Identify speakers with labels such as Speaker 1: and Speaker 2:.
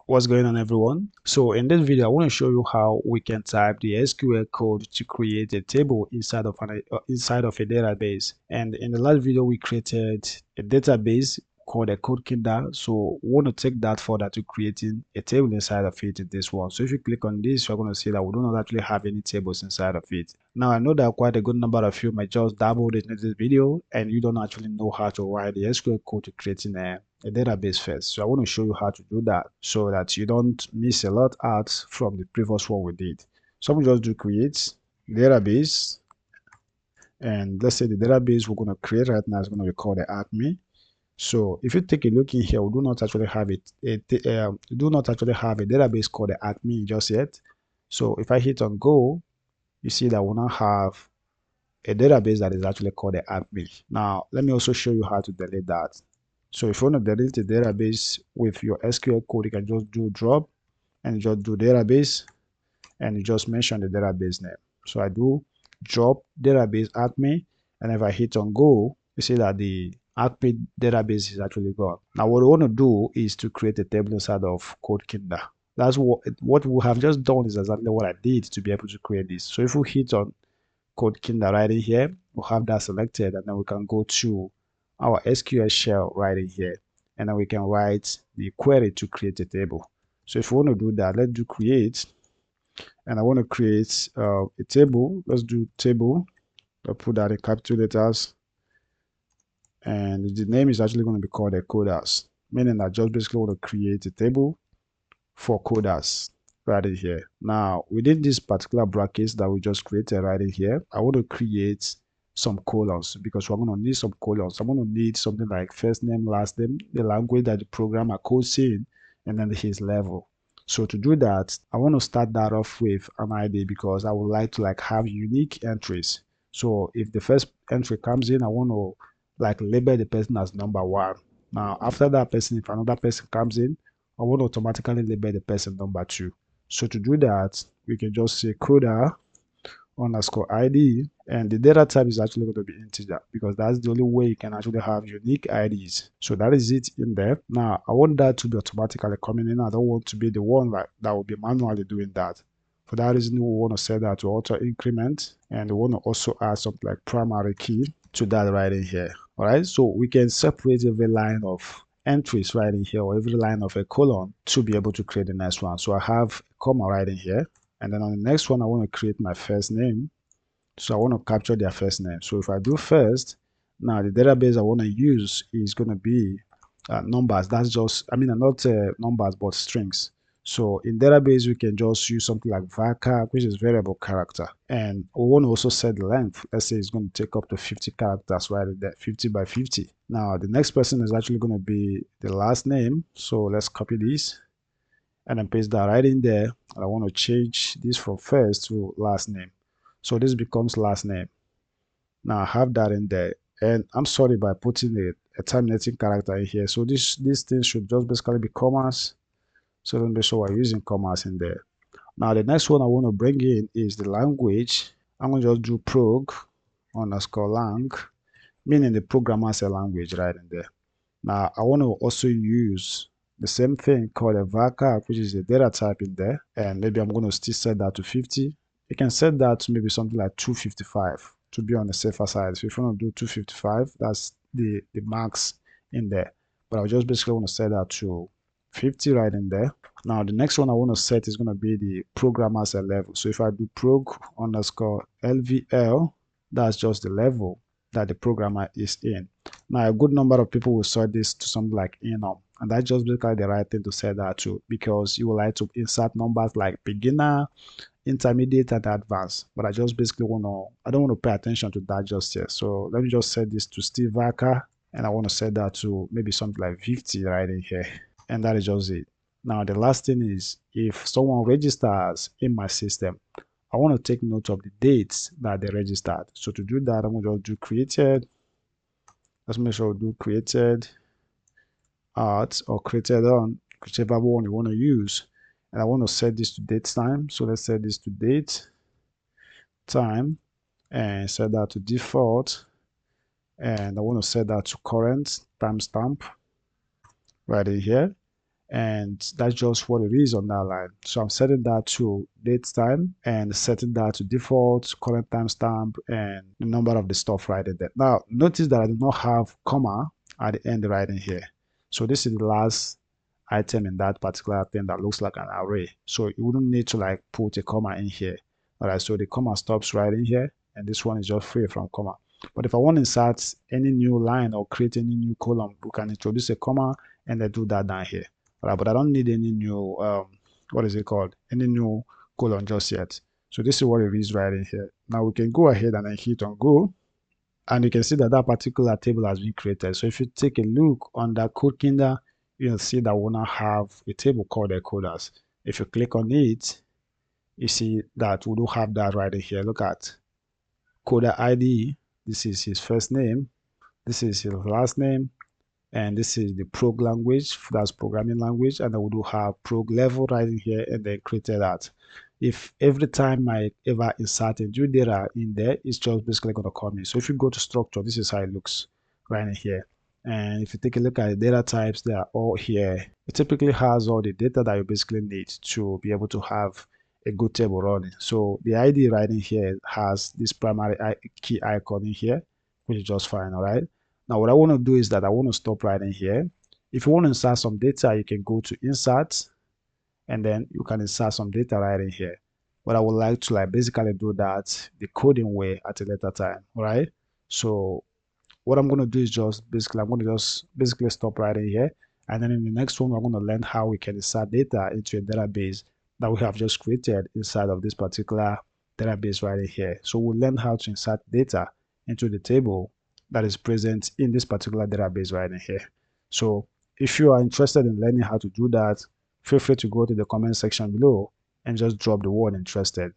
Speaker 1: What's going on, everyone? So in this video I want to show you how we can type the SQL code to create a table inside of a database. And in the last video we created a database called a code kinder, so we want to take that further to creating a table inside of it in this one. So if you click on this, you're going to see that we do not actually have any tables inside of it. Now I know that quite a good number of you might just dabble in this video and you don't actually know how to write the SQL code to creating a database first. So I want to show you how to do that so that you don't miss a lot out from the previous one we did. So we just do create database, and let's say the database we're going to create right now is going to be called the Acme. So if you take a look in here, we do not actually have a database called the Acme just yet. So if I hit on go, you see that we now have a database that is actually called the Acme. Now let me also show you how to delete that. So if you want to delete the database with your SQL code, you can just do drop and just do database and you just mention the database name. So I do drop database Acme, and if I hit on go, you see that the Acme database is actually gone. Now what we want to do is to create a table inside of code kinder. That's what we have just done is exactly what I did to be able to create this. So if we hit on code kinder right in here, we'll have that selected, and then we can go to our SQL shell right in here, and then we can write the query to create a table. So if we want to do that, let's do create, and I want to create a table. Let's do table. I'll put that in capital letters, and the name is actually going to be called a coders, meaning that just basically want to create a table for coders right in here. Now within this particular brackets that we just created right in here, I want to create some colons because we're going to need some colons. I'm going to need something like first name, last name, the language that the programmer codes in, and then his level. So to do that, I want to start that off with an ID because I would like to have unique entries. So if the first entry comes in, I want to label the person as number 1. Now after that person, if another person comes in, I want to automatically label the person number 2. So to do that, we can just say coder underscore ID, and the data type is actually going to be integer because that's the only way you can actually have unique IDs. So that is it in there. Now I want that to be automatically coming in. I don't want to be the one that will be manually doing that. For that reason, we want to set that to auto increment, and we want to also add something like primary key to that right in here. All right, so we can separate every line of entries right in here, or every line of a colon, to be able to create the next one. So I have a comma right in here, and then on the next one I want to create my first name. So I want to capture their first name. So if I do first, now the database I want to use is going to be numbers. That's just, I mean, not numbers but strings. So in database we can just use something like varchar, which is variable character, and we want to also set the length. Let's say it's going to take up to 50 characters right there, 50 by 50. Now the next person is actually going to be the last name, so let's copy this and then paste that right in there. And I want to change this from first to last name, so this becomes last name. Now I have that in there, and I'm sorry by putting a terminating character in here, so this thing should just basically be commas. So let me show we're using commas in there. Now the next one I want to bring in is the language. I'm going to just do prog underscore lang, meaning the program has a language right in there. Now I want to also use the same thing called a varchar, which is a data type in there, and maybe I'm going to still set that to 50. You can set that to maybe something like 255 to be on the safer side. So if you want to do 255, that's the max in there, but I just basically want to set that to 50 right in there. Now the next one I want to set is going to be the programmer's level. So if I do prog underscore LVL, that's just the level that the programmer is in. Now a good number of people will set this to something like enum, and that's just basically the right thing to set that to, because you would like to insert numbers like beginner, intermediate, and advanced. But I just basically I don't want to pay attention to that just yet. So let me just set this to Steve Varchar, and I want to set that to maybe something like 50 right in here, and that is just it. Now the last thing is, if someone registers in my system, I want to take note of the dates that they registered. So to do that, I'm going to just do created. Let's make sure we do created at or created on, whichever one you want to use. And I want to set this to date time. So let's set this to date time and set that to default. And I want to set that to current timestamp right in here. and that's just what it is on that line. So I'm setting that to date time and setting that to default, current timestamp, and the number of the stuff right in there. Now, notice that I do not have comma at the end right in here. So this is the last item in that particular thing that looks like an array. So you wouldn't need to like put a comma in here. All right, so the comma stops right in here, and this one is just free from comma. But if I want to insert any new line or create any new column, we can introduce a comma and then do that down here. All right, but I don't need any new, what is it called? Any new colon just yet. So this is what it is right in here. Now we can go ahead and then hit on go. And you can see that that particular table has been created. So if you take a look under code kinder, you'll see that we now have a table called the coders. If you click on it, you see that we do have that right in here. Look at coder ID. This is his first name. This is his last name. And this is the prog language, that's programming language, and then we do have prog level right in here, and then created that. If every time I ever insert a new data in there, it's just basically going to come in. So if you go to structure, this is how it looks right in here. And if you take a look at the data types, they are all here. It typically has all the data that you basically need to be able to have a good table running. So the ID right in here has this primary key icon in here, which is just fine, all right? Now, what I want to do is that I want to stop right in here. If you want to insert some data, you can go to insert, and then you can insert some data right in here. But I would like to like basically do that the coding way at a later time, all right? So what I'm going to do is just basically, I'm going to just basically stop right in here. And then in the next one, we're going to learn how we can insert data into a database that we have just created inside of this particular database right in here. So we'll learn how to insert data into the table that is present in this particular database right in here. So if you are interested in learning how to do that, feel free to go to the comment section below and just drop the word interested.